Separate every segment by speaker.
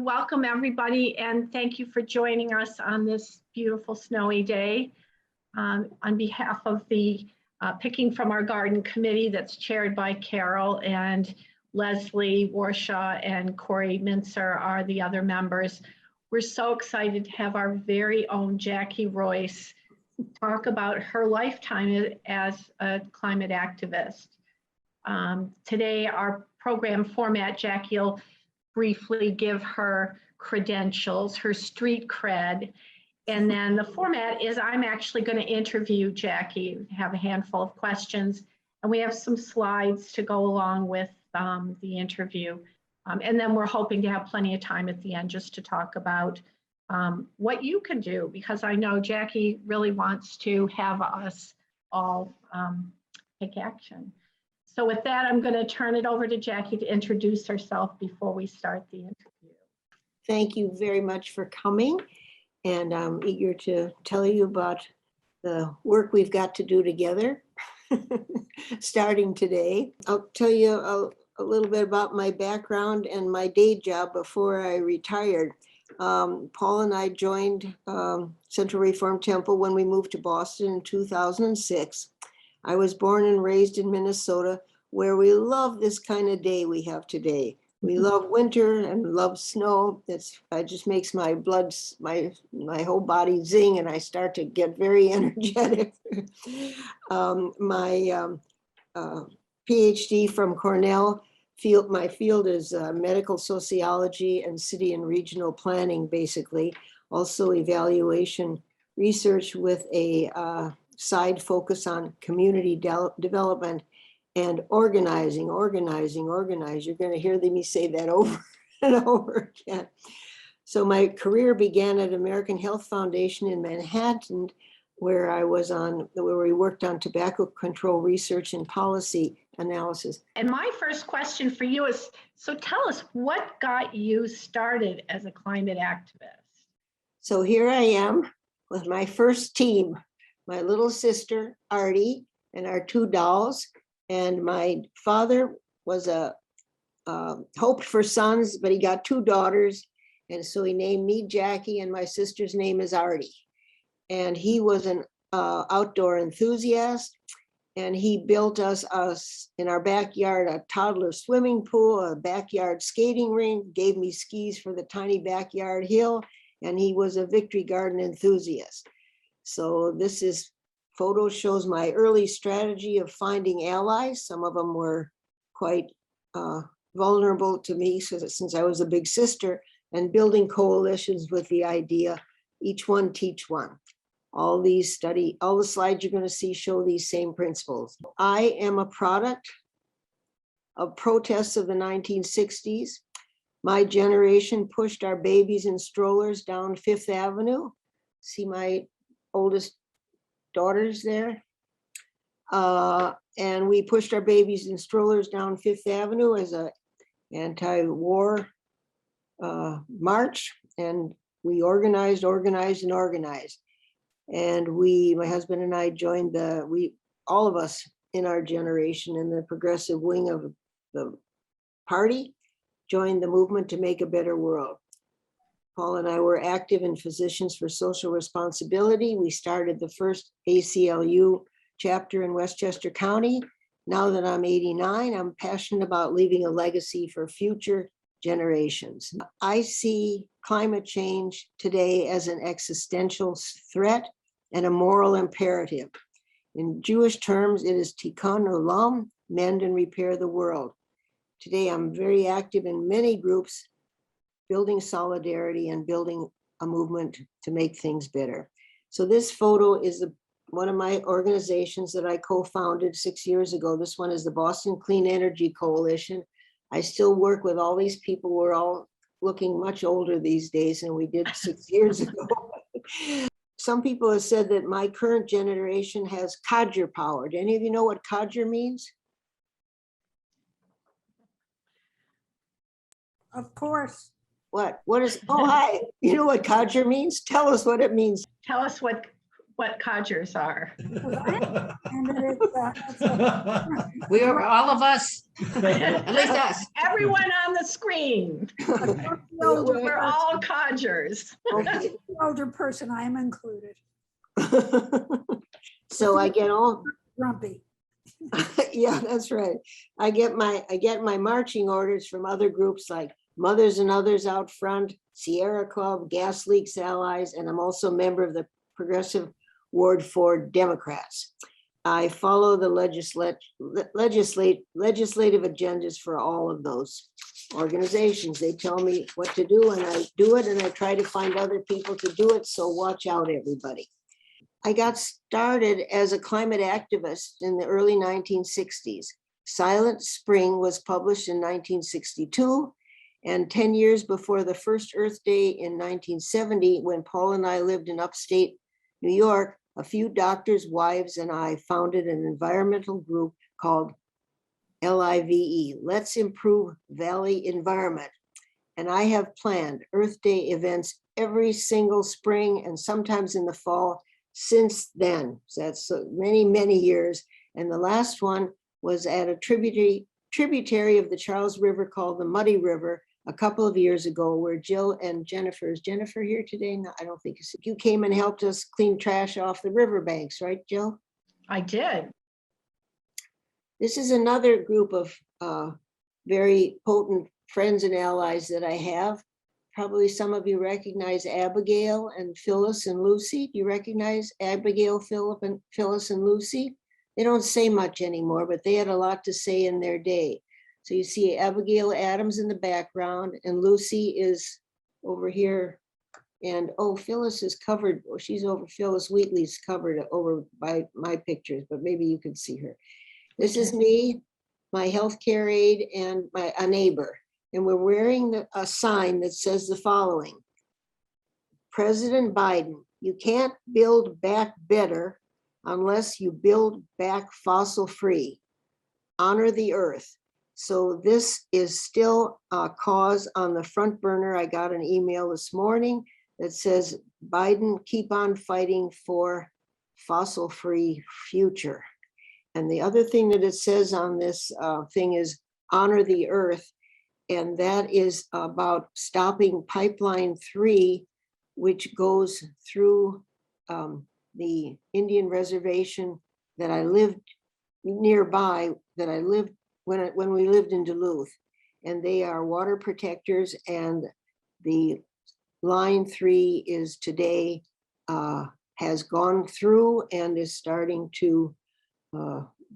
Speaker 1: welcome everybody, and thank you for joining us on this beautiful snowy day. On behalf of the Picking from Our Garden Committee that's chaired by Carol, and Leslie Warshaw and Corey Mincer are the other members. We're so excited to have our very own Jackie Royce talk about her lifetime as a climate activist. Today, our program format, Jackie will briefly give her credentials, her street cred, and then the format is I'm actually going to interview Jackie, have a handful of questions, and we have some slides to go along with the interview. And then we're hoping to have plenty of time at the end just to talk about what you can do, because I know Jackie really wants to have us all take action. So with that, I'm going to turn it over to Jackie to introduce herself before we start the interview.
Speaker 2: Thank you very much for coming, and I'm eager to tell you about the work we've got to do together starting today. I'll tell you a little bit about my background and my day job before I retired. Paul and I joined Central Reform Temple when we moved to Boston in 2006. I was born and raised in Minnesota, where we love this kind of day we have today. We love winter and love snow. It just makes my blood, my whole body zing, and I start to get very energetic. My PhD from Cornell, my field is medical sociology and city and regional planning, basically. Also evaluation research with a side focus on community development and organizing. You're going to hear me say that over and over again. So my career began at American Health Foundation in Manhattan, where we worked on tobacco control research and policy analysis.
Speaker 1: And my first question for you is, so tell us, what got you started as a climate activist?
Speaker 2: So here I am with my first team, my little sister, Artie, and our two dolls. And my father was hoped for sons, but he got two daughters. And so he named me Jackie, and my sister's name is Artie. And he was an outdoor enthusiast. And he built us in our backyard a toddler swimming pool, a backyard skating rink, gave me skis for the tiny backyard hill, and he was a victory garden enthusiast. So this photo shows my early strategy of finding allies. Some of them were quite vulnerable to me since I was a big sister, and building coalitions with the idea, each one teach one. All the slides you're going to see show these same principles. I am a product of protests of the 1960s. My generation pushed our babies in strollers down Fifth Avenue. See my oldest daughters there. And we pushed our babies in strollers down Fifth Avenue as an anti-war march. And we organized. And my husband and I joined all of us in our generation in the progressive wing of the party, joined the movement to make a better world. Paul and I were active in Physicians for Social Responsibility. We started the first ACLU chapter in Westchester County. Now that I'm 89, I'm passionate about leaving a legacy for future generations. I see climate change today as an existential threat and a moral imperative. In Jewish terms, it is tikkun olam, mend and repair the world. Today, I'm very active in many groups, building solidarity and building a movement to make things better. So this photo is one of my organizations that I co-founded 6 years ago. This one is the Boston Clean Energy Coalition. I still work with all these people. We're all looking much older these days than we did 6 years ago. Some people have said that my current generation has codger power. Do any of you know what codger means?
Speaker 3: Of course.
Speaker 2: What is, oh, hi, you know what codger means? Tell us what it means.
Speaker 1: Tell us what what codgers are.
Speaker 3: And that it's,
Speaker 4: We are all of us, at least us.
Speaker 1: Everyone on the screen.
Speaker 3: the older
Speaker 1: We're all codgers.
Speaker 2: Okay.
Speaker 3: the older person, I am included,
Speaker 2: So I get all,
Speaker 3: grumpy.
Speaker 2: yeah, that's right. I get my marching orders from other groups like Mothers and Others Out Front, Sierra Club, Gas Leaks Allies, and I'm also a member of the Progressive Ward 4 Democrats. I follow the legislative agendas for all of those organizations. They tell me what to do and I do it, and I try to find other people to do it. So watch out, everybody. I got started as a climate activist in the early 1960s. Silent Spring was published in 1962, and 10 years before the first Earth Day in 1970, when Paul and I lived in upstate New York, a few doctors' wives and I founded an environmental group called LIVE, Let's Improve Valley Environment. And I have planned Earth Day events every single spring and sometimes in the fall since then. So that's many, many years. And the last one was at a tributary of the Charles River called the Muddy River a couple of years ago, where Jill and Jennifer, is Jennifer here today? No, I don't think so. You came and helped us clean trash off the riverbanks, right, Jill?
Speaker 1: I did.
Speaker 2: This is another group of very potent friends and allies that I have. Probably some of you recognize Abigail and Phyllis and Lucy. Do you recognize Abigail, Phyllis and Lucy? They don't say much anymore, but they had a lot to say in their day. So you see Abigail Adams in the background, and Lucy is over here. And oh, Phyllis is covered, or she's over, Phyllis Wheatley's covered over by my pictures, but maybe you can see her. This is me, my healthcare aide, and a neighbor. And we're wearing a sign that says the following: President Biden, you can't build back better unless you build back fossil free. Honor the earth. So this is still a cause on the front burner. I got an email this morning that says, Biden, keep on fighting for fossil free future. And the other thing that it says on this thing is honor the earth. And that is about stopping pipeline 3, which goes through the Indian reservation that I lived nearby, that I lived when we lived in Duluth. And they are water protectors, and the line 3 is today has gone through and is starting to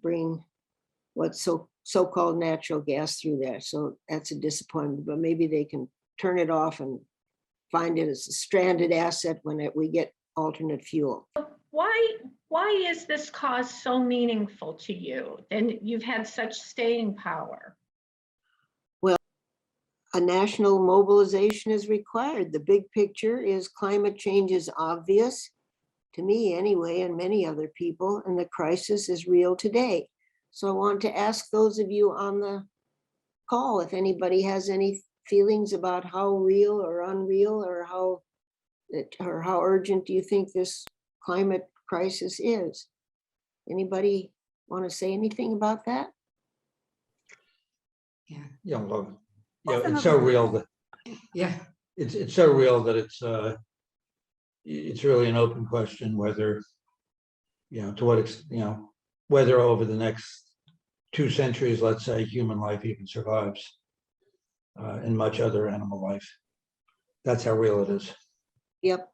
Speaker 2: bring what's so-called natural gas through there. So that's a disappointment, but maybe they can turn it off and find it as a stranded asset when we get alternate fuel.
Speaker 1: Why is this cause so meaningful to you? And you've had such staying power.
Speaker 2: Well, a national mobilization is required. The big picture is climate change is obvious, to me anyway, and many other people, and the crisis is real today. So I want to ask those of you on the call if anybody has any feelings about how real or unreal or how urgent do you think this climate crisis is? Anybody want to say anything about that?
Speaker 4: Yeah,
Speaker 5: well, it's so real that
Speaker 4: yeah,
Speaker 5: it's so real that it's really an open question whether, to what whether over the next 2 centuries, let's say, human life even survives, and much other animal life. That's how real it is.
Speaker 2: Yep.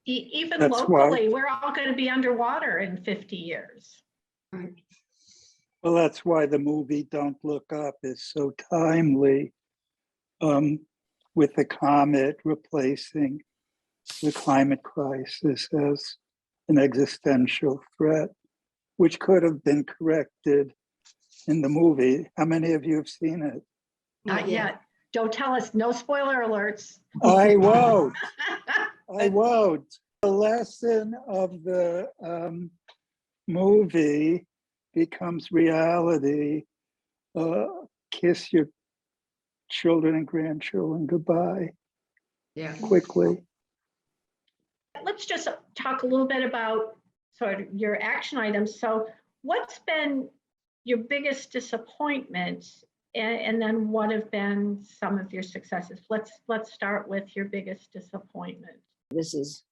Speaker 1: Even
Speaker 6: That's
Speaker 1: locally, we're all going to be underwater in 50 years.
Speaker 6: Well, that's why the movie Don't Look Up is so timely, with the comet replacing the climate crisis as an existential threat, which could have been corrected in the movie. How many of you have seen it?
Speaker 1: Not yet. Don't tell us, no spoiler alerts.
Speaker 6: I won't. I won't. The lesson of the movie becomes reality. Kiss your children and grandchildren goodbye
Speaker 4: yeah.
Speaker 6: quickly.
Speaker 1: Let's just talk a little bit about sort of your action items. So what's been your biggest disappointment, and then what have been some of your successes? Let's start with your biggest disappointment.
Speaker 2: This is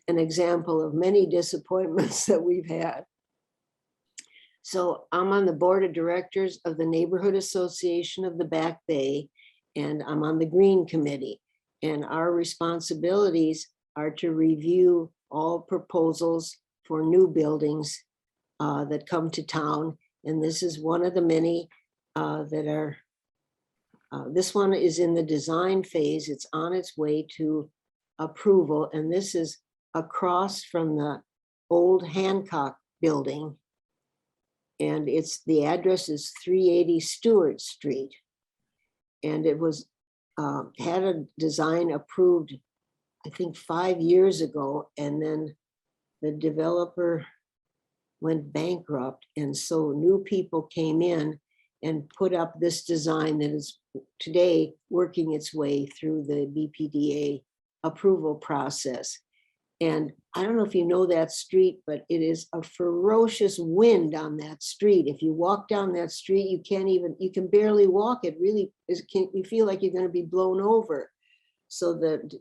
Speaker 2: an example of many disappointments that we've had. So I'm on the board of directors of the Neighborhood Association of the Back Bay, and I'm on the Green Committee. And our responsibilities are to review all proposals for new buildings that come to town. And this is one of the many that are, this one is in the design phase. It's on its way to approval. And this is across from the old Hancock building. And the address is 380 Stewart Street. And it was, had a design approved, I think 5 years ago, and then the developer went bankrupt. And so new people came in and put up this design that is today working its way through the BPDA approval process. And I don't know if you know that street, but it is a ferocious wind on that street. If you walk down that street, you can barely walk. It really is, you feel like you're going to be blown over. So the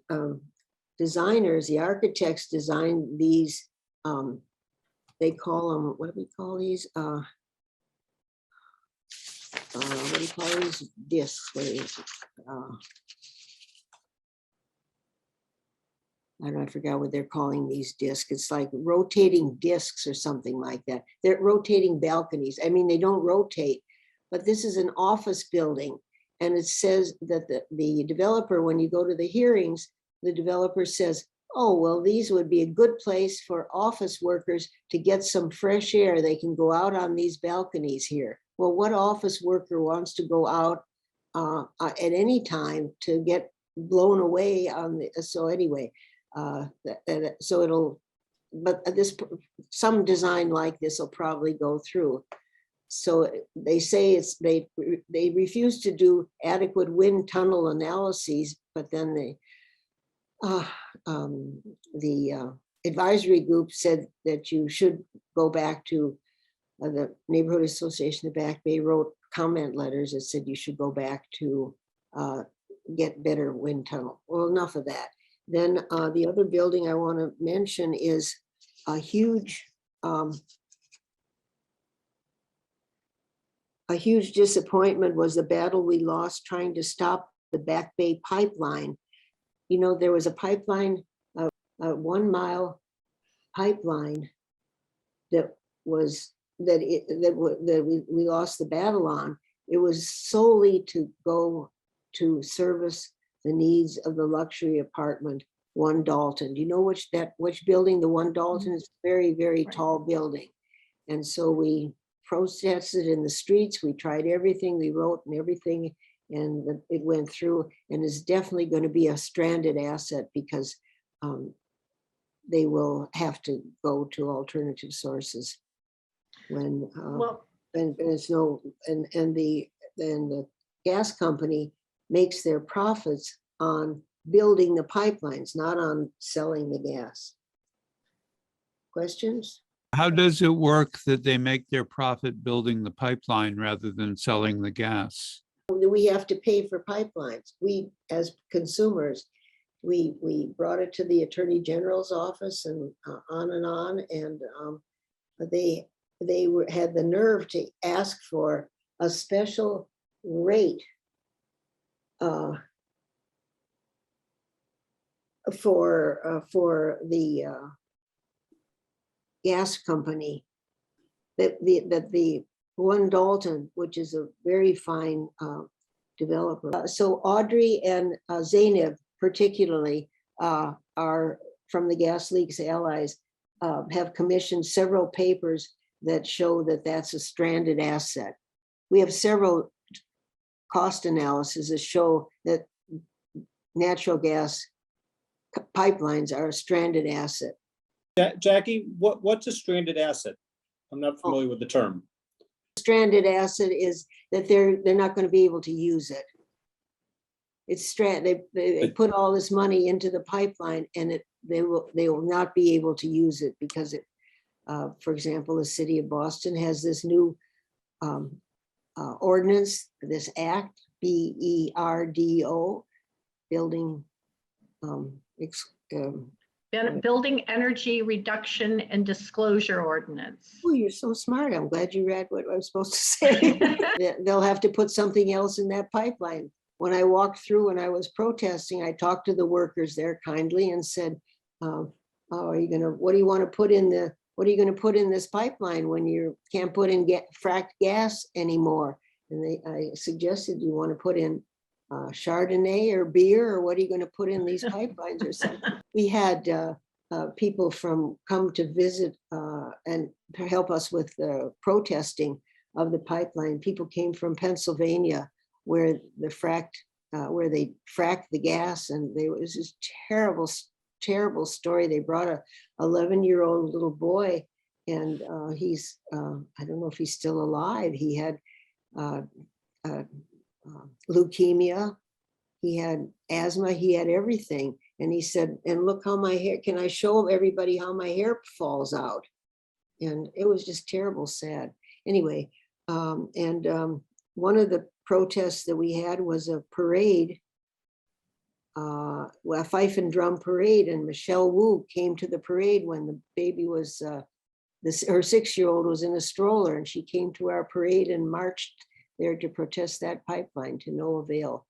Speaker 2: designers, the architects designed these, they call them, what do we call these? What do you call these discs? What is it? I forgot what they're calling these discs. It's like rotating discs or something like that. They're rotating balconies. I mean, they don't rotate, but this is an office building. And it says that the developer, when you go to the hearings, the developer says, oh, well, these would be a good place for office workers to get some fresh air. They can go out on these balconies here. Well, what office worker wants to go out at any time to get blown away on the, so anyway, so it'll, but some design like this will probably go through. So they say they refuse to do adequate wind tunnel analyses, but then the advisory group said that you should go back to the Neighborhood Association of Back Bay wrote comment letters that said you should go back to get better wind tunnel. Well, enough of that. Then the other building I want to mention is a huge disappointment was the battle we lost trying to stop the Back Bay pipeline. You know, there was a pipeline, a 1 mile pipeline that we lost the battle on. It was solely to go to service the needs of the luxury apartment, 1 Dalton. Do you know which building? The 1 Dalton is a very, very tall building. And so we protested in the streets. We tried everything, we wrote and everything, and it went through, and is definitely going to be a stranded asset because they will have to go to alternative sources when there's no, and the gas company makes their profits on building the pipelines, not on selling the gas. Questions?
Speaker 7: How does it work that they make their profit building the pipeline rather than selling the gas?
Speaker 2: We have to pay for pipelines. We, as consumers, we brought it to the Attorney General's office and on, and they had the nerve to ask for a special rate for the gas company that the 1 Dalton, which is a very fine developer. So Audrey and Zainab particularly are from the Gas Leaks Allies, have commissioned several papers that show that that's a stranded asset. We have several cost analysis that show that natural gas pipelines are a stranded asset.
Speaker 8: Jackie, what's a stranded asset? I'm not familiar with the term.
Speaker 2: Stranded asset is that they're not going to be able to use it. It's stranded. They put all this money into the pipeline and they will not be able to use it because it, for example, the city of Boston has this new ordinance, this act, BERDO, building,
Speaker 1: Building Energy Reduction and Disclosure Ordinance.
Speaker 2: oh, you're so smart. I'm glad you read what I was supposed to say. They'll have to put something else in that pipeline. When I walked through and I was protesting, I talked to the workers there kindly and said, oh, are you gonna, what do you want to put in the, what are you going to put in this pipeline when you can't put in fracked gas anymore? And I suggested, you want to put in Chardonnay or beer, or what are you going to put in these pipelines or something? We had people come to visit and to help us with the protesting of the pipeline. People came from Pennsylvania where they fracked the gas, and it was this terrible story. They brought a 11-year-old little boy, and he's I don't know if he's still alive. He had leukemia, he had asthma, he had everything. And he said, and look how my hair, can I show everybody how my hair falls out? And it was just terrible, sad. Anyway, one of the protests that we had was a parade, a fife and drum parade, and Michelle Wu came to the parade when the baby was, her 6-year-old was in a stroller, and she came to our parade and marched there to protest that pipeline to no avail.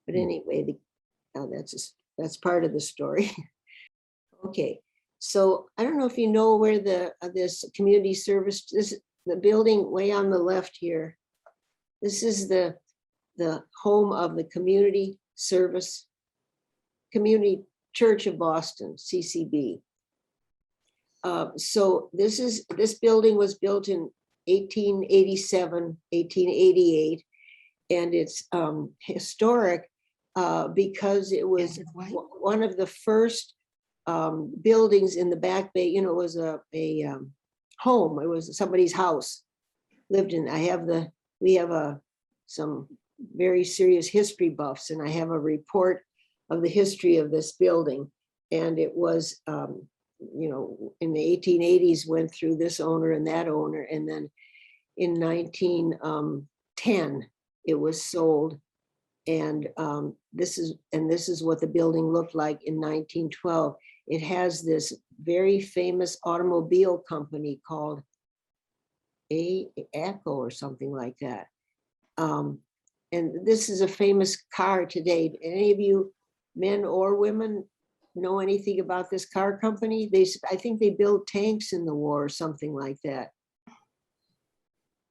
Speaker 2: But anyway, that's part of the story. Okay, so I don't know if you know where this community service, the building way on the left here. This is the home of the Community Church of Boston, CCB. So this building was built in 1887, 1888, and it's historic because it was one of the first buildings in the Back Bay. You know, it was a home. It was somebody's house lived in. We have some very serious history buffs, and I have a report of the history of this building. And it was, you know, in the 1880s went through this owner and that owner, and then in 1910 it was sold. And this is what the building looked like in 1912. It has this very famous automobile company called ACO or something like that. And this is a famous car today. Any of you men or women know anything about this car company? I think they built tanks in the war or something like that.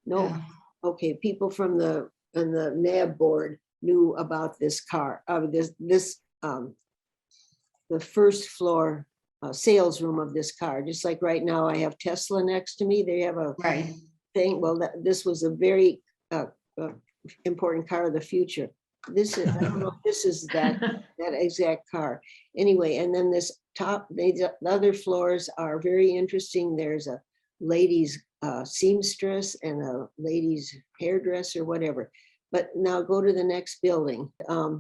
Speaker 2: No?
Speaker 4: Yeah.
Speaker 2: Okay, people from the NAB board knew about this car. The first floor sales room of this car. Just like right now I have Tesla next to me. They have a
Speaker 4: Right.
Speaker 2: thing. Well, this was a very important car of the future. This is, I don't know if this is that exact car. Anyway, and then this top, the other floors are very interesting. There's a ladies seamstress and a ladies hairdresser, whatever. But now go to the next building.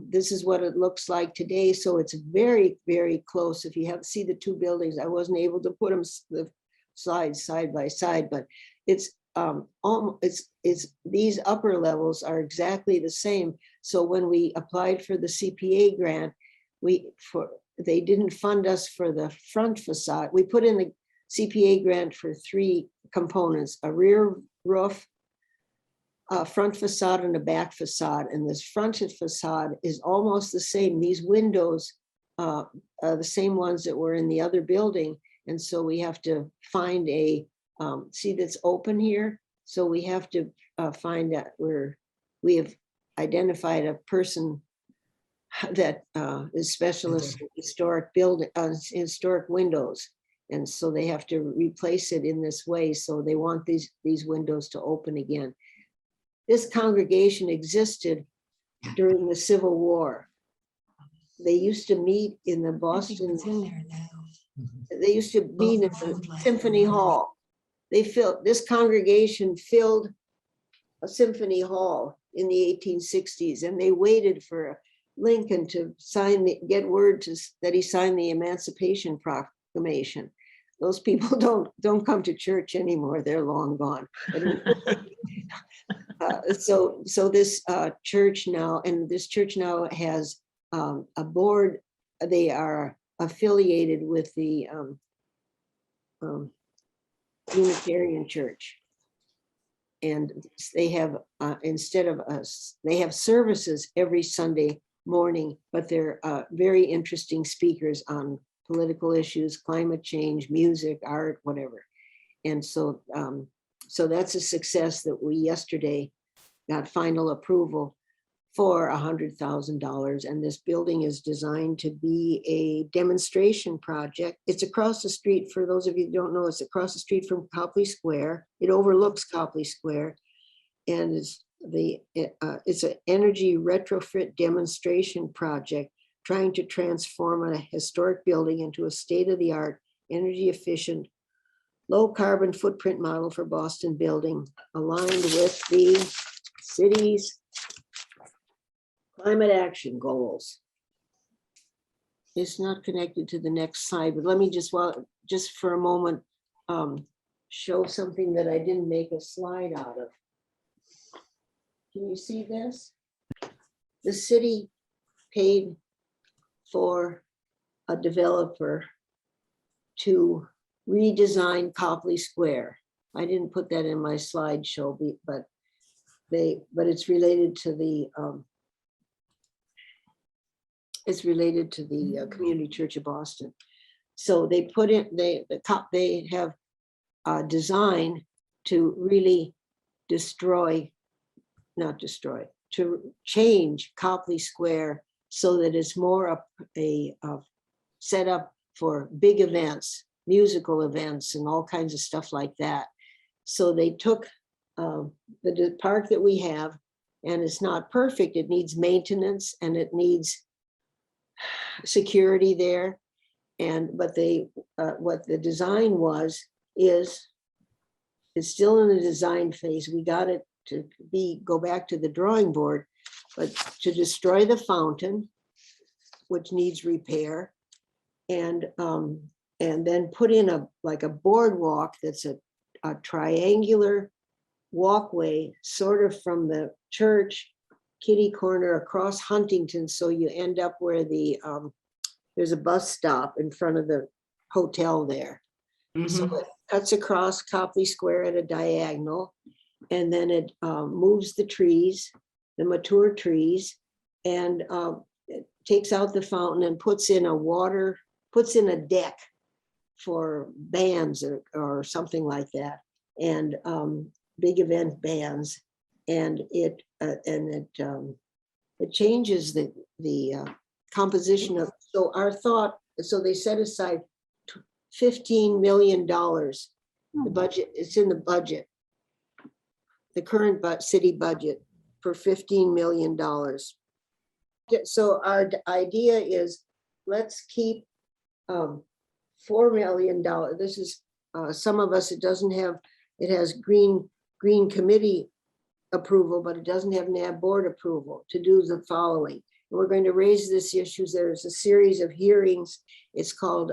Speaker 2: This is what it looks like today. So it's very, very close. If you have see the two buildings, I wasn't able to put them the slides side by side, but it's these upper levels are exactly the same. So when we applied for the CPA grant, they didn't fund us for the front facade. We put in the CPA grant for 3 components: a rear roof, a front facade, and a back facade. And this front facade is almost the same. These windows are the same ones that were in the other building. And so we have to find see that's open here. So we have to find that we have identified a person that is specialist in historic historic windows. And so they have to replace it in this way. So they want these windows to open again. This congregation existed during the Civil War. They used to meet in the Boston.
Speaker 4: It's in there now.
Speaker 2: They used to meet at the Symphony Hall. This congregation filled a symphony hall in the 1860s, and they waited for Lincoln to get word that he signed the Emancipation Proclamation. Those people don't come to church anymore. They're long gone. So this church now, and this church now has a board. They are affiliated with the Unitarian Church. And they have, instead of us, they have services every Sunday morning, but they're very interesting speakers on political issues, climate change, music, art, whatever. And so, so that's a success that we yesterday got final approval for $100,000. And this building is designed to be a demonstration project. It's across the street, for those of you who don't know, it's across the street from Copley Square. It overlooks Copley Square. And it's an energy retrofit demonstration project trying to transform a historic building into a state-of-the-art, energy efficient, low carbon footprint model for Boston building, aligned with the city's climate action goals. It's not connected to the next slide, but let me just for a moment show something that I didn't make a slide out of. Can you see this? The city paid for a developer to redesign Copley Square. I didn't put that in my slideshow, but it's related to the Community Church of Boston. So they put in, they have a design to really to change Copley Square so that it's more a set up for big events, musical events, and all kinds of stuff like that. So they took the park that we have, and it's not perfect. It needs maintenance and it needs security there. But what the design is it's still in the design phase. We got it to go back to the drawing board, but to destroy the fountain, which needs repair, and then put in a boardwalk that's a triangular walkway, sort of from the church kitty corner across Huntington, so you end up where there's a bus stop in front of the hotel there. So it cuts across Copley Square at a diagonal, and then it moves the trees, the mature trees, and it takes out the fountain and puts in a deck for bands or something like that, and big event bands, and it changes the composition of. So our thought, so they set aside $15 million. The budget, it's in the budget, the current city budget, for $15 million. So our idea is, let's keep $4 million. This is some of us, it has green committee approval, but it doesn't have NAB board approval to do the following. And we're going to raise this issue. There's a series of hearings. It's called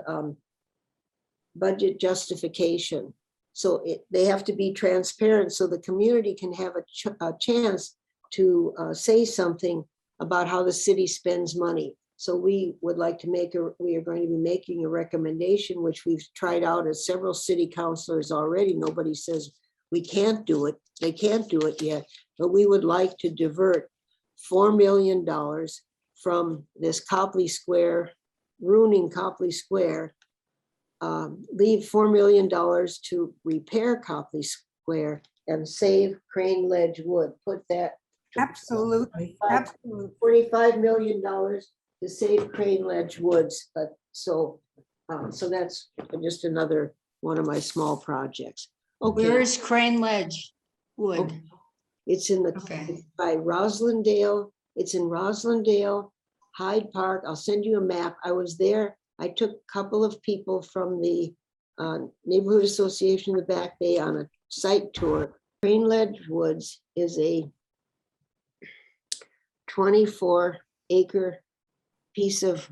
Speaker 2: budget justification. So they have to be transparent so the community can have a chance to say something about how the city spends money. So we would like to we are going to be making a recommendation, which we've tried out as several city councilors already. Nobody says we can't do it. They can't do it yet, but we would like to divert $4 million from this Copley Square, ruining Copley Square, leave $4 million to repair Copley Square and save Crane Ledge Wood. Put that.
Speaker 3: Absolutely, absolutely.
Speaker 2: $45 million to save Crane Ledge Woods. But so that's just another one of my small projects. Okay.
Speaker 4: Where's Crane Ledge Wood?
Speaker 2: Okay. It's in
Speaker 4: Okay.
Speaker 2: by Roslindale. It's in Roslindale, Hyde Park. I'll send you a map. I was there. I took a couple of people from the Neighborhood Association of the Back Bay on a site tour. Crane Ledge Woods is a 24 acre piece of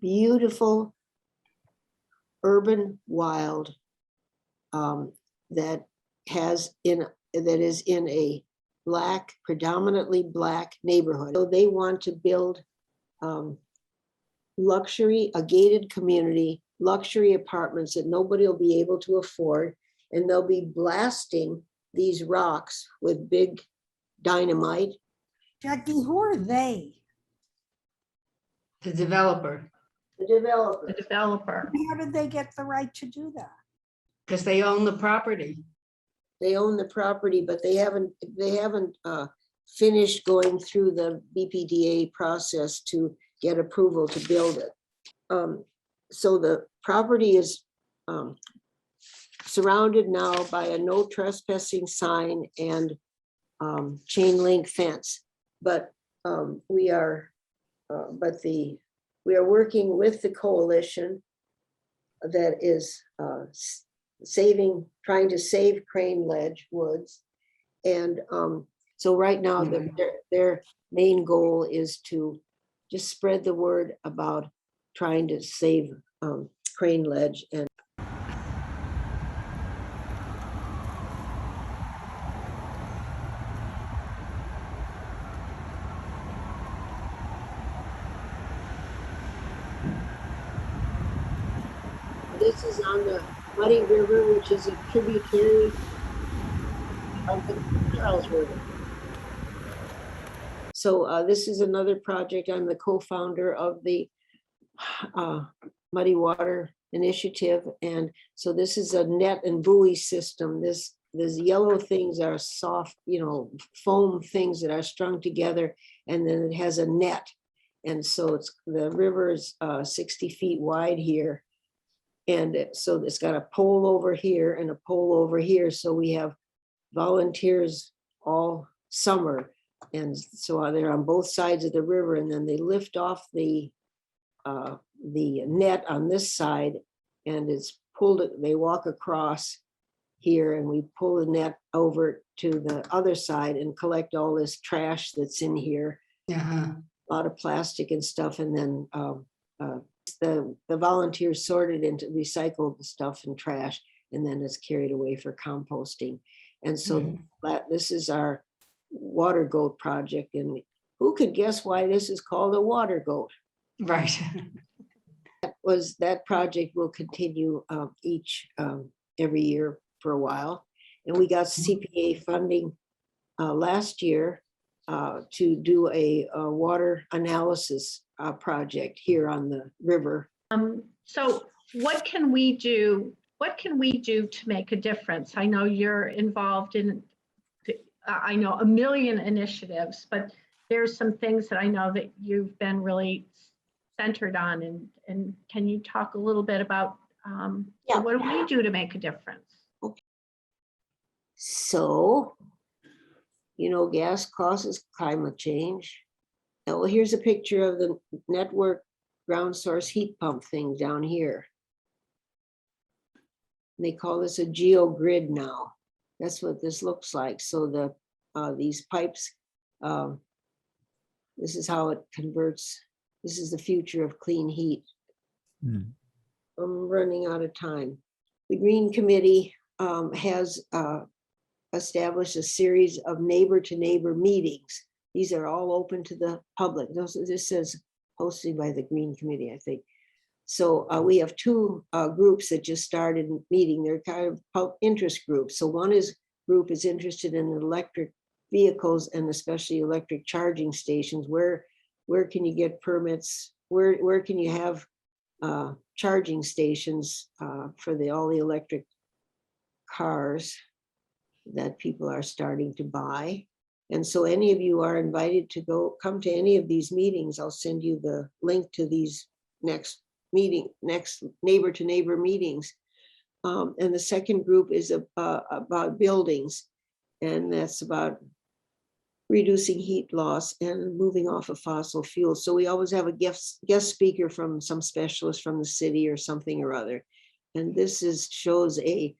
Speaker 2: beautiful urban wild that is in a predominantly black neighborhood. So they want to build a gated community, luxury apartments that nobody will be able to afford, and they'll be blasting these rocks with big dynamite.
Speaker 3: Jackie, who are they?
Speaker 4: The developer,
Speaker 2: The developer.
Speaker 1: The developer.
Speaker 3: How did they get the right to do that?
Speaker 4: because they own the property.
Speaker 2: They own the property, but they haven't finished going through the BPDA process to get approval to build it. So the property is surrounded now by a no trespassing sign and chain link fence. But we are working with the coalition that is trying to save Crane Ledge Woods. And so right now, their main goal is to just spread the word about trying to save Crane Ledge. And this is on the Muddy River, which is a tributary of the Charles River. So this is another project. I'm the co-founder of the Muddy Water Initiative. And so this is a net and buoy system. These yellow things are soft, foam things that are strung together, and then it has a net. And so the river is 60 feet wide here. And so it's got a pole over here and a pole over here. So we have volunteers all summer. And so they're on both sides of the river, and then they lift off the net on this side, and it's pulled. They walk across here, and we pull the net over to the other side and collect all this trash that's in here.
Speaker 4: Uh-huh.
Speaker 2: A lot of plastic and stuff, and then the volunteers sort it into recycled stuff and trash, and then it's carried away for composting. And so this is our water goat project. And who could guess why this is called a water goat?
Speaker 4: Right.
Speaker 2: That project will continue every year for a while. And we got CPA funding last year to do a water analysis project here on the river.
Speaker 1: So what can we do? What can we do to make a difference? I know you're involved in, I know a million initiatives, but there's some things that I know that you've been really centered on. And can you talk a little bit about what do we do to make a difference?
Speaker 2: Okay. So, gas causes climate change. Well, here's a picture of the network ground source heat pump thing down here. And they call this a geogrid now. That's what this looks like. So these pipes, this is how it converts. This is the future of clean heat. I'm running out of time. The Green Committee has established a series of neighbor-to-neighbor meetings. These are all open to the public. This says hosted by the Green Committee, I think. So we have two groups that just started meeting. They're kind of interest groups. So one group is interested in electric vehicles and especially electric charging stations. Where can you get permits? Where can you have charging stations for all the electric cars that people are starting to buy? And so any of you are invited to come to any of these meetings. I'll send you the link to these next neighbor to neighbor meetings. And the second group is about buildings, and that's about reducing heat loss and moving off of fossil fuels. So we always have a guest speaker from some specialist from the city or something or other. And this shows a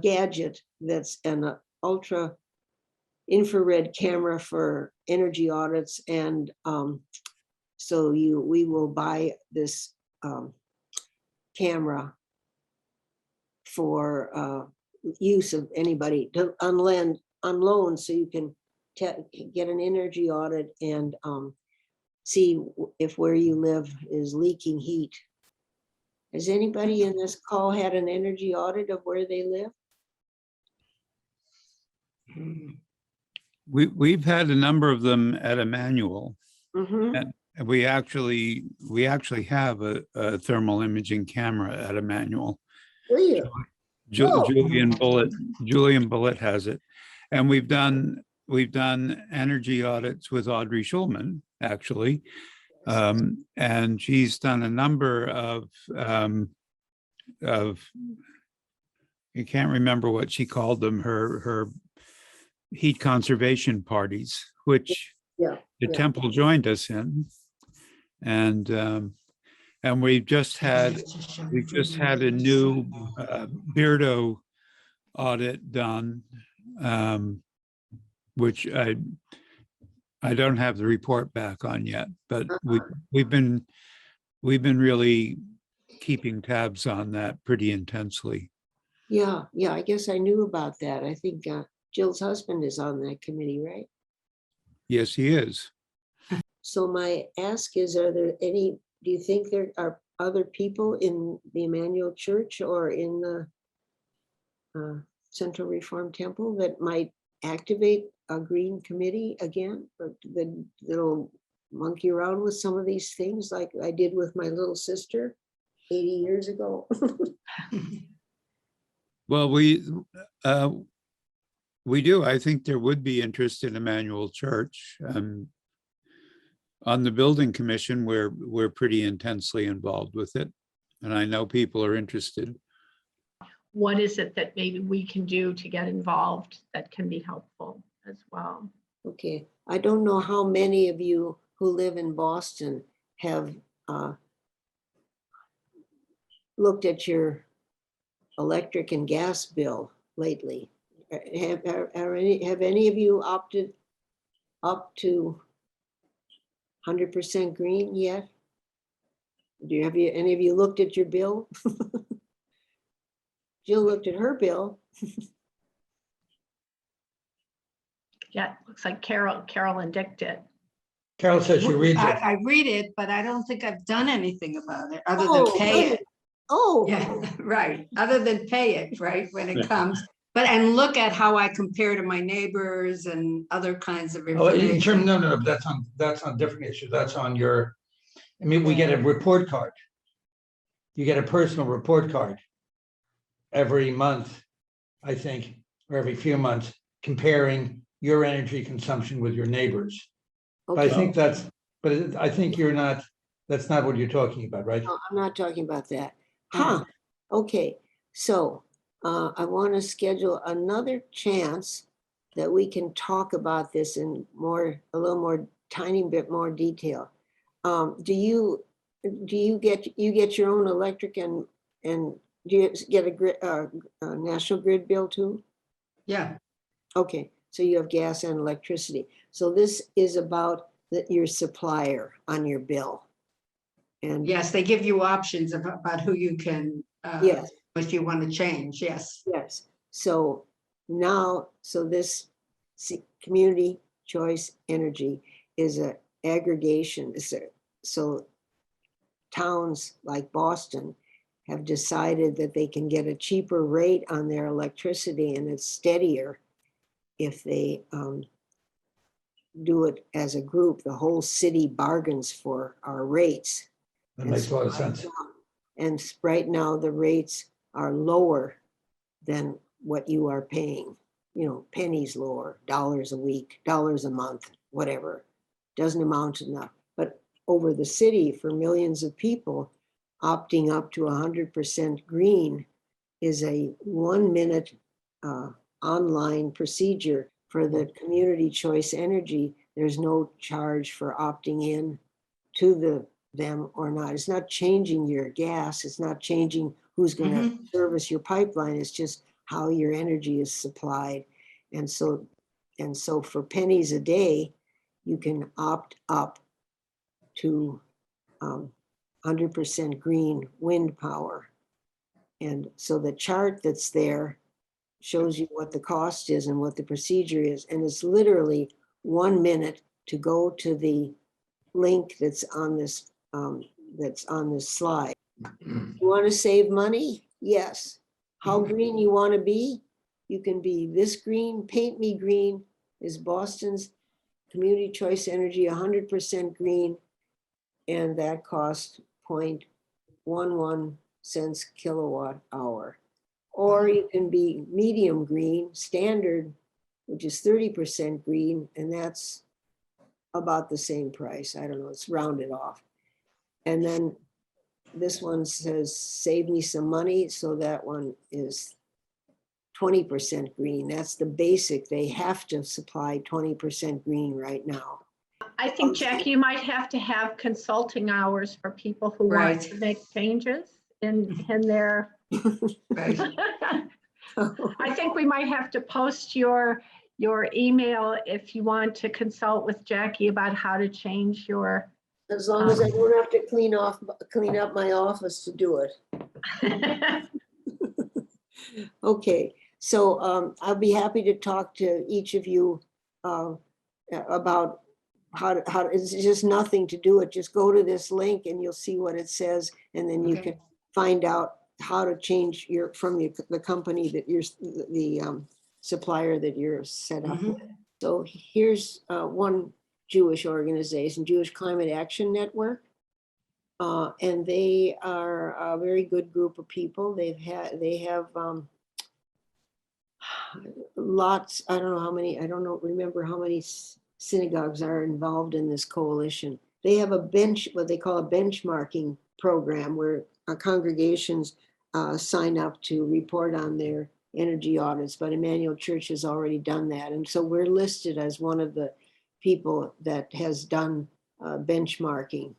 Speaker 2: gadget that's an ultra infrared camera for energy audits, and so we will buy this camera for use of anybody on loan, so you can get an energy audit and see if where you live is leaking heat. Has anybody in this call had an energy audit of where they live?
Speaker 7: We've had a number of them at Emmanuel.
Speaker 2: Mm-hmm.
Speaker 7: And we actually have a thermal imaging camera at Emmanuel.
Speaker 2: Whoa.
Speaker 7: Julian Bullitt has it. And we've done energy audits with Audrey Schulman, actually. And she's done a number of you can't remember what she called them, her heat conservation parties, which the temple joined us in. And we've just had a new Beardo audit done, which I don't have the report back on yet, but we've been really keeping tabs on that pretty intensely.
Speaker 2: Yeah, I guess I knew about that. I think Jill's husband is on that committee, right?
Speaker 7: Yes, he is.
Speaker 2: So my ask is, do you think there are other people in the Emmanuel Church or in the Central Reformed Temple that might activate a green committee again, or that'll monkey around with some of these things like I did with my little sister 80 years ago?
Speaker 7: Well, we do. I think there would be interest in Emmanuel Church. On the building commission, we're pretty intensely involved with it, and I know people are interested.
Speaker 1: What is it that maybe we can do to get involved that can be helpful as well?
Speaker 2: Okay, I don't know how many of you who live in Boston have looked at your electric and gas bill lately. Have any of you opted up to 100% green yet? Have any of you looked at your bill? Jill looked at her bill.
Speaker 1: Yeah, looks like Carolyn Dick did.
Speaker 5: Carol says she reads it.
Speaker 4: I read it, but I don't think I've done anything about it other than pay it.
Speaker 2: Oh,
Speaker 4: Yeah, right. Other than pay it, right, when it comes. But and look at how I compare to my neighbors and other kinds of
Speaker 5: Oh, in
Speaker 4: information.
Speaker 5: terms, no, that's on different issue. That's on your, I mean, we get a report card. You get a personal report card every month, I think, or every few months, comparing your energy consumption with your neighbors. But I
Speaker 2: okay.
Speaker 5: think I think that's not what you're talking about, right?
Speaker 2: No, I'm not talking about that. Huh, okay. So I want to schedule another chance that we can talk about this in a little more, tiny bit more detail. Do you get your own electric and do you get a national grid bill too?
Speaker 4: Yeah.
Speaker 2: Okay, so you have gas and electricity. So this is about your supplier on your bill. And
Speaker 4: Yes, they give you options about who you can,
Speaker 2: yes.
Speaker 4: if you want to change. Yes.
Speaker 2: Yes, so now, this community choice energy is an aggregation. So towns like Boston have decided that they can get a cheaper rate on their electricity, and it's steadier if they do it as a group. The whole city bargains for our rates.
Speaker 5: That makes a lot of sense.
Speaker 2: And right now the rates are lower than what you are paying, pennies lower, dollars a week, dollars a month, whatever. Doesn't amount to enough. But over the city, for millions of people, opting up to 100% green is a 1-minute online procedure for the community choice energy. There's no charge for opting in to them or not. It's not changing your gas. It's not changing who's going to service your pipeline. It's just how your energy is supplied. And so And so for pennies a day, you can opt up to 100% green wind power. And so the chart that's there shows you what the cost is and what the procedure is. And it's literally 1 minute to go to the link that's on this slide. You want to save money? Yes. How green you want to be? You can be this green. Paint Me Green is Boston's Community Choice Energy, 100% green, and that costs 0.11 cents kilowatt hour. Or you can be medium green, standard, which is 30% green, and that's about the same price. I don't know, it's rounded off. And then this one says, save me some money. So that one is 20% green. That's the basic. They have to supply 20% green right now.
Speaker 1: I think, Jackie, you might have to have consulting hours for people who want
Speaker 4: Right.
Speaker 1: to make changes in their.
Speaker 4: Right.
Speaker 1: I think we might have to post your email if you want to consult with Jackie about how to change your.
Speaker 2: As long as I don't have to clean up my office to do it. Okay, so I'll be happy to talk to each of you about how it's just nothing to do it. Just go to this link and you'll see what it says, and then you can find out how to change the company that you're the supplier that you're set up with. So here's one Jewish organization, Jewish Climate Action Network. And they are a very good group of people. They have lots, I don't know how many, remember how many synagogues are involved in this coalition. They have what they call a benchmarking program where our congregations sign up to report on their energy audits, but Emmanuel Church has already done that. And so we're listed as one of the people that has done benchmarking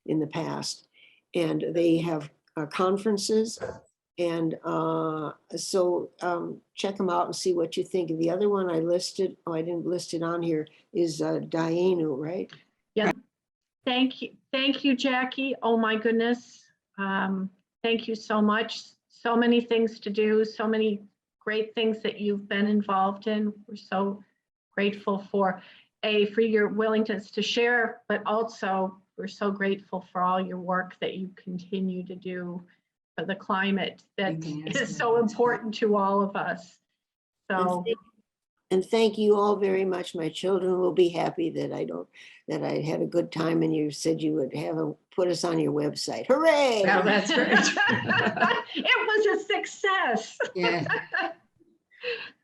Speaker 2: in the past. And they have conferences. And so check them out and see what you think. And the other one I listed, I didn't list it on here, is Dianu, right?
Speaker 1: Yeah. Thank you, Jackie. Oh my goodness. Thank you so much. So many things to do, so many great things that you've been involved in. We're so grateful for your willingness to share, but also we're so grateful for all your work that you continue to do for the climate that is so important to all of us. So.
Speaker 2: And thank you all very much. My children will be happy that I had a good time, and you said you would put us on your website. Hooray!
Speaker 4: Well, that's great.
Speaker 1: It was a success.
Speaker 4: Yeah.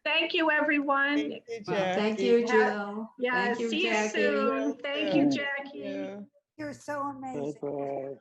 Speaker 1: Thank you, everyone.
Speaker 9: Thank you,
Speaker 4: Thank you,
Speaker 9: Jackie.
Speaker 4: Jill.
Speaker 1: Yeah,
Speaker 4: Thank you,
Speaker 1: see you
Speaker 4: Jackie.
Speaker 1: soon. Thank you, Jackie.
Speaker 9: Yeah.
Speaker 3: You're so amazing.
Speaker 6: Bye-bye.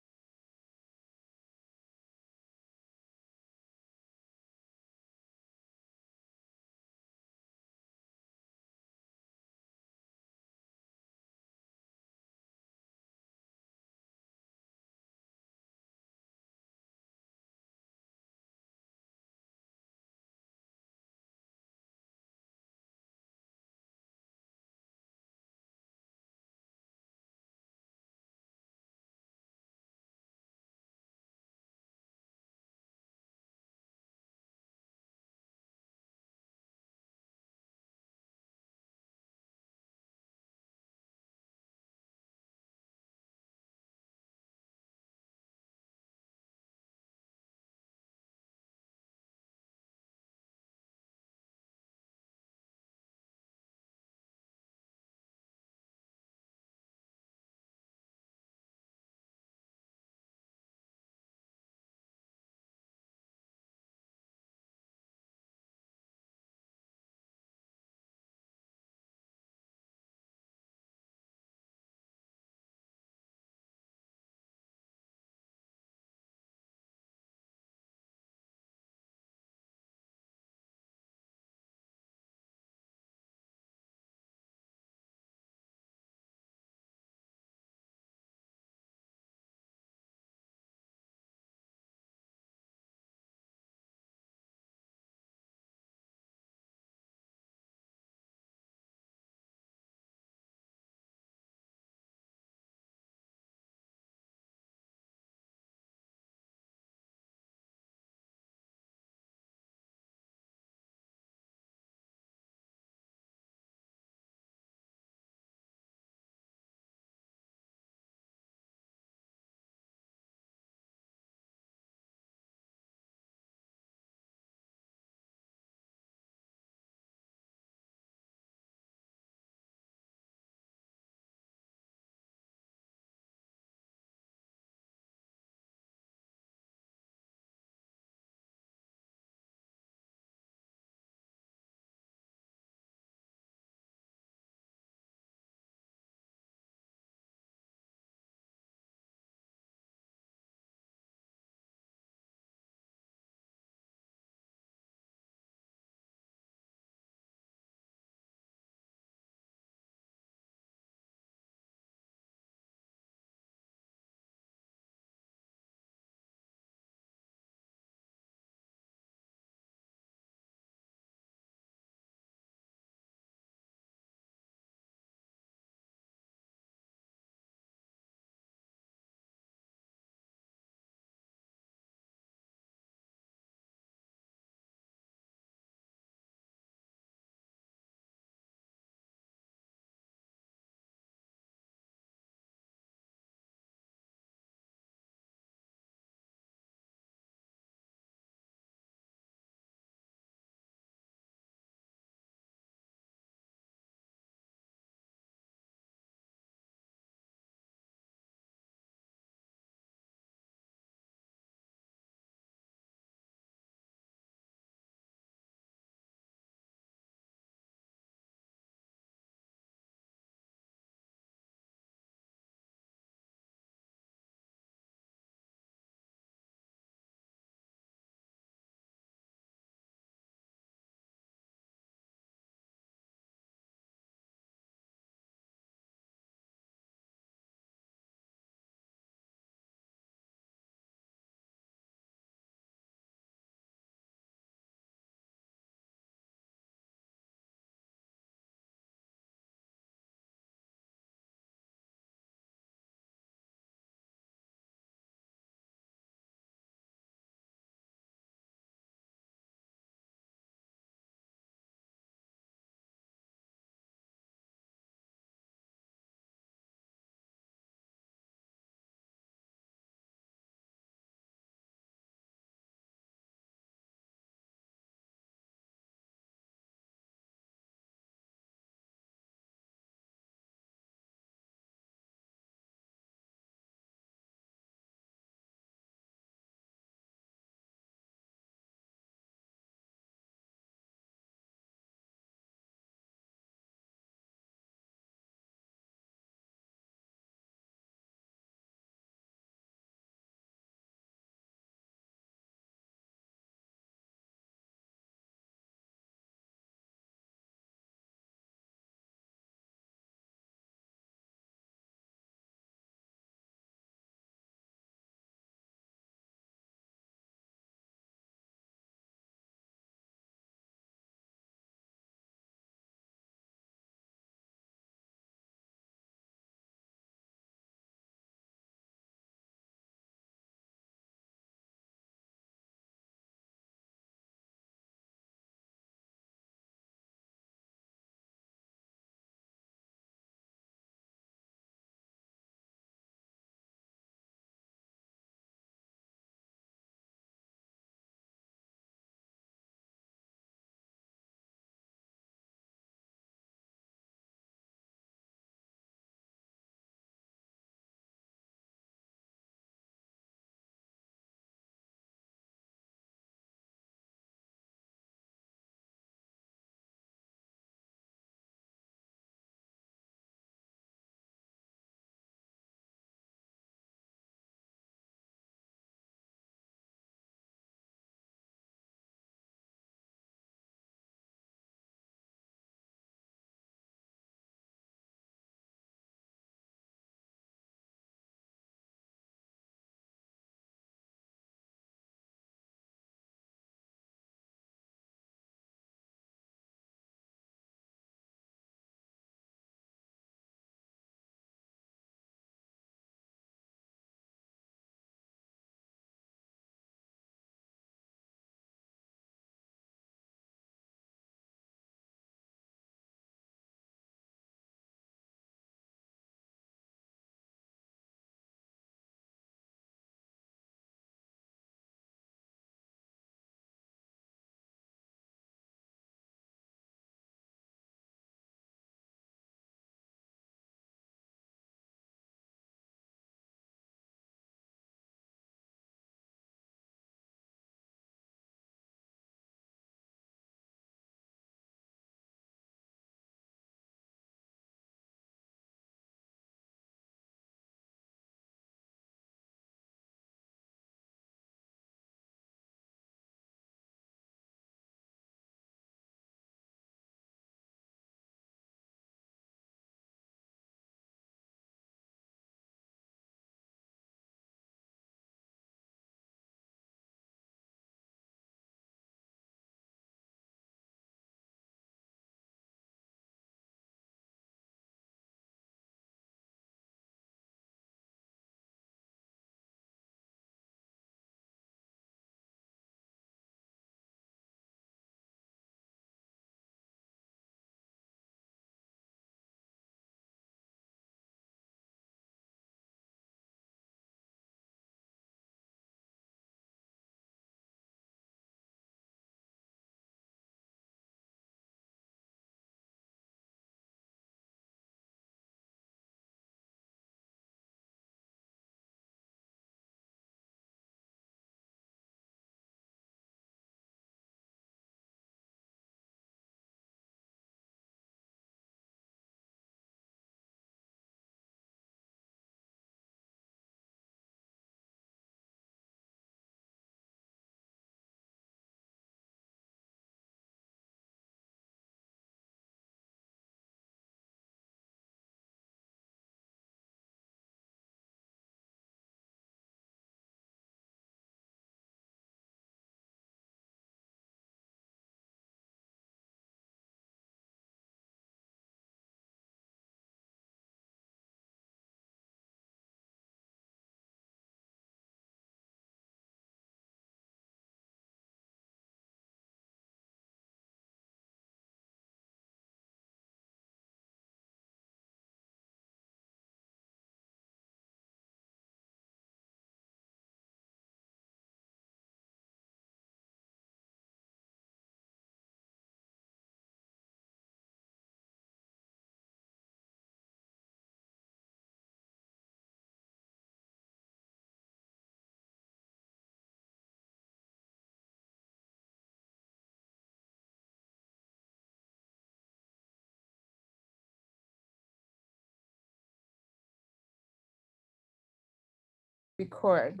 Speaker 9: record.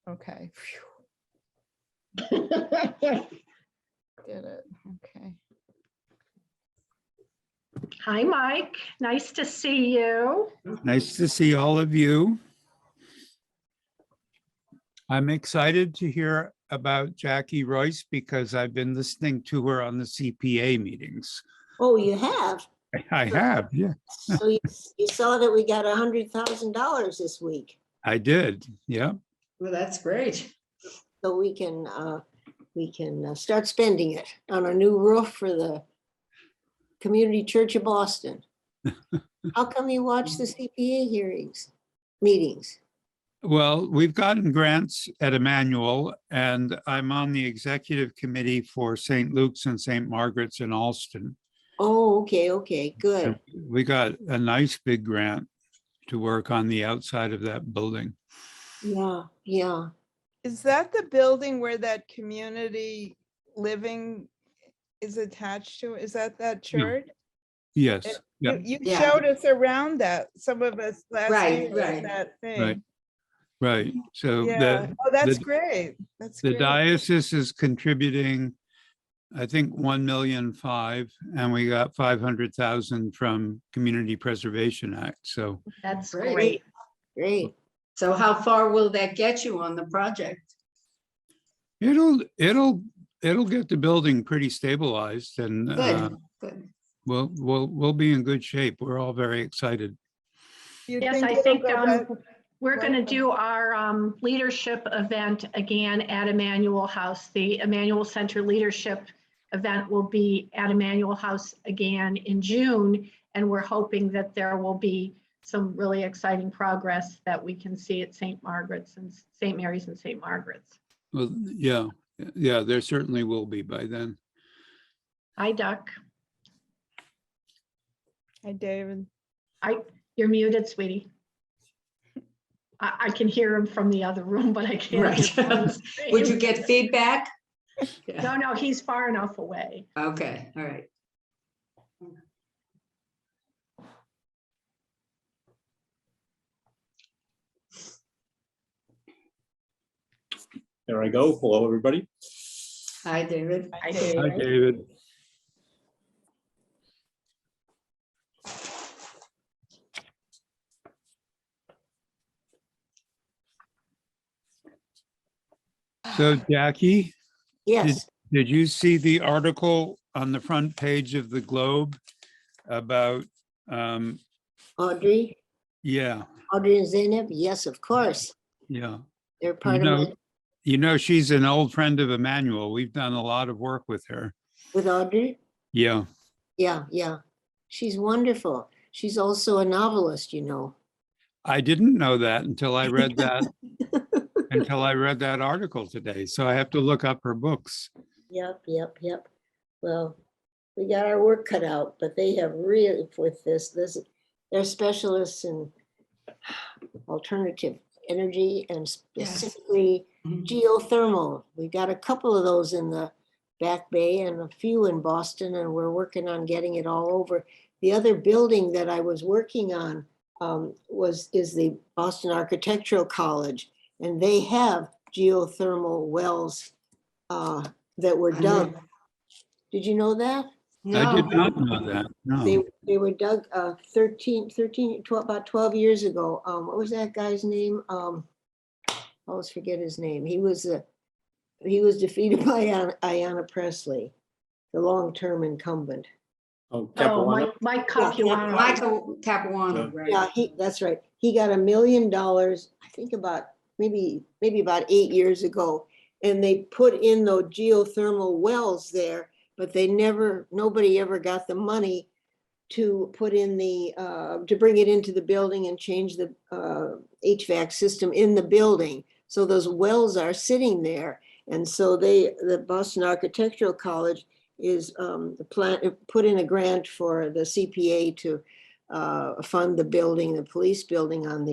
Speaker 9: Okay. Phew, did it. Okay.
Speaker 1: Hi, Mike. Nice to see you.
Speaker 7: Nice to see all of you. I'm excited to hear about Jackie Royce because I've been listening to her on the CPA meetings.
Speaker 2: Oh, you have?
Speaker 7: I have, yeah,
Speaker 2: So you saw that we got $100,000 this week.
Speaker 7: I did, yeah.
Speaker 4: Well, that's great.
Speaker 2: So we can start spending it on a new roof for the Community Church of Boston. How come you watch the CPA meetings?
Speaker 7: Well, we've gotten grants at Emmanuel, and I'm on the executive committee for St. Luke's and St. Margaret's in Alston.
Speaker 2: Oh, okay, good.
Speaker 7: And we got a nice big grant to work on the outside of that building.
Speaker 2: Yeah.
Speaker 9: Is that the building where that community living is attached to? Is that church?
Speaker 7: Yes, yeah,
Speaker 9: You
Speaker 4: Yeah.
Speaker 9: showed us around that, some of us last
Speaker 4: Right,
Speaker 9: year,
Speaker 4: right.
Speaker 9: that
Speaker 7: right,
Speaker 9: thing.
Speaker 7: right. So
Speaker 9: Yeah, oh, that's
Speaker 7: the-
Speaker 9: great. That's
Speaker 7: the
Speaker 9: great.
Speaker 7: diocese is contributing, I think, 1.5 million, and we got 500,000 from Community Preservation Act. So
Speaker 1: That's
Speaker 4: Great.
Speaker 1: great.
Speaker 4: So how far will that get you on the project?
Speaker 7: it'll get the building pretty stabilized, and
Speaker 4: Good, good.
Speaker 7: we'll be in good shape. We're all very excited.
Speaker 9: You
Speaker 1: Yes, I
Speaker 9: it'll
Speaker 1: think
Speaker 9: go back-
Speaker 1: we're going to
Speaker 9: Welcome.
Speaker 1: do our leadership event again at Emmanuel House. The Emmanuel Center Leadership event will be at Emmanuel House again in June, and we're hoping that there will be some really exciting progress that we can see at St. Margaret's and St. Mary's and St. Margaret's.
Speaker 7: Well, yeah, there certainly will be by then.
Speaker 1: Hi, Duck.
Speaker 9: Hi, David.
Speaker 1: You're muted, sweetie. I can hear him from the other room, but I can't.
Speaker 4: Right.
Speaker 1: hear him on the
Speaker 4: Would
Speaker 1: stream.
Speaker 4: you get feedback? Yeah.
Speaker 1: No, he's far enough away.
Speaker 4: Okay, all right.
Speaker 8: There I go. Hello, everybody.
Speaker 4: Hi, David.
Speaker 1: I
Speaker 7: Hi,
Speaker 1: did.
Speaker 7: David. So Jackie,
Speaker 2: Yes,
Speaker 7: did you see the article on the front page of the Globe about,
Speaker 2: Audrey
Speaker 7: yeah,
Speaker 2: and Zainab, yes, of course.
Speaker 7: yeah.
Speaker 2: They're part of my,
Speaker 7: You know, she's an old friend of Emmanuel. We've done a lot of work with her.
Speaker 2: with Audrey.
Speaker 7: Yeah,
Speaker 2: Yeah. She's wonderful. She's also a novelist,
Speaker 7: I didn't know that until I read that, article today. So I have to look up her books.
Speaker 2: Yep. Well, we got our work cut out, but they have really, with this, they're specialists in alternative energy and specifically
Speaker 4: Mhm.
Speaker 2: geothermal. We got a couple of those in the Back Bay and a few in Boston, and we're working on getting it all over. The other building that I was working on is the Boston Architectural College, and they have geothermal wells that were dug. Did you know that?
Speaker 7: I did
Speaker 4: No,
Speaker 7: not know that, no.
Speaker 2: They were dug 12, about 12 years ago. What was that guy's name? I always forget his name. He was defeated by Ayanna Pressley, the long-term incumbent.
Speaker 8: Oh,
Speaker 1: Oh,
Speaker 8: Capuano.
Speaker 1: Mike Capuano.
Speaker 4: Michael Capuano, right?
Speaker 2: Yeah, that's right. He got $1 million, I think about maybe about 8 years ago. And they put in those geothermal wells there, but nobody ever got the money to put in to bring it into the building and change the HVAC system in the building. So those wells are sitting there. And so the Boston Architectural College is put in a grant for the CPA to fund the building, the police building on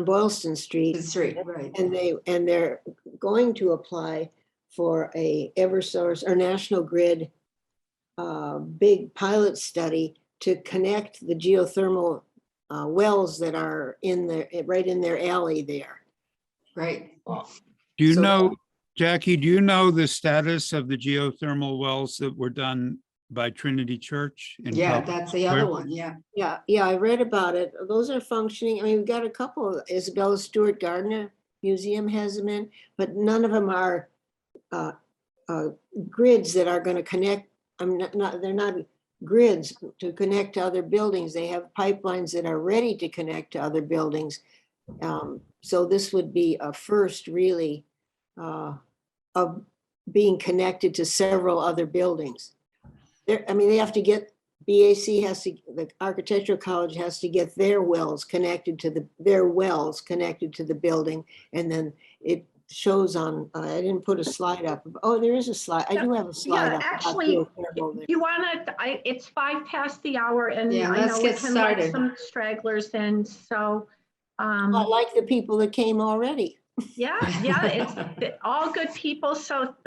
Speaker 2: Boylston Street.
Speaker 4: That's right, right.
Speaker 2: And they're going to apply for a Eversource or National Grid big pilot study to connect the geothermal wells that are in the, right in their alley there.
Speaker 4: Right.
Speaker 7: Do you
Speaker 2: So-
Speaker 7: know, Jackie, do you know the status of the geothermal wells that were done by Trinity Church? in
Speaker 4: Yeah,
Speaker 7: Copley
Speaker 4: that's the other
Speaker 7: Square?
Speaker 4: one, yeah.
Speaker 2: Yeah, I read about it. Those are functioning. I mean, we've got a couple, Isabella Stewart Gardner Museum has them in, but none of them are grids that are going to connect. They're not grids to connect to other buildings. They have pipelines that are ready to connect to other buildings. So this would be a first really of being connected to several other buildings. I mean, they have to get, BAC has to, the Architectural College has to get their wells connected to the building. And then it shows on, I didn't put a slide up. Oh, there is a slide. I do have a slide
Speaker 1: Yeah,
Speaker 2: up. about
Speaker 1: actually,
Speaker 2: geothermal there.
Speaker 1: you want to, it's 5 past the hour and
Speaker 4: Yeah,
Speaker 1: I
Speaker 4: let's
Speaker 1: know we
Speaker 4: get
Speaker 1: can let
Speaker 4: started.
Speaker 1: some stragglers in, so.
Speaker 2: I like the people that came already.
Speaker 1: Yeah, it's all good people, so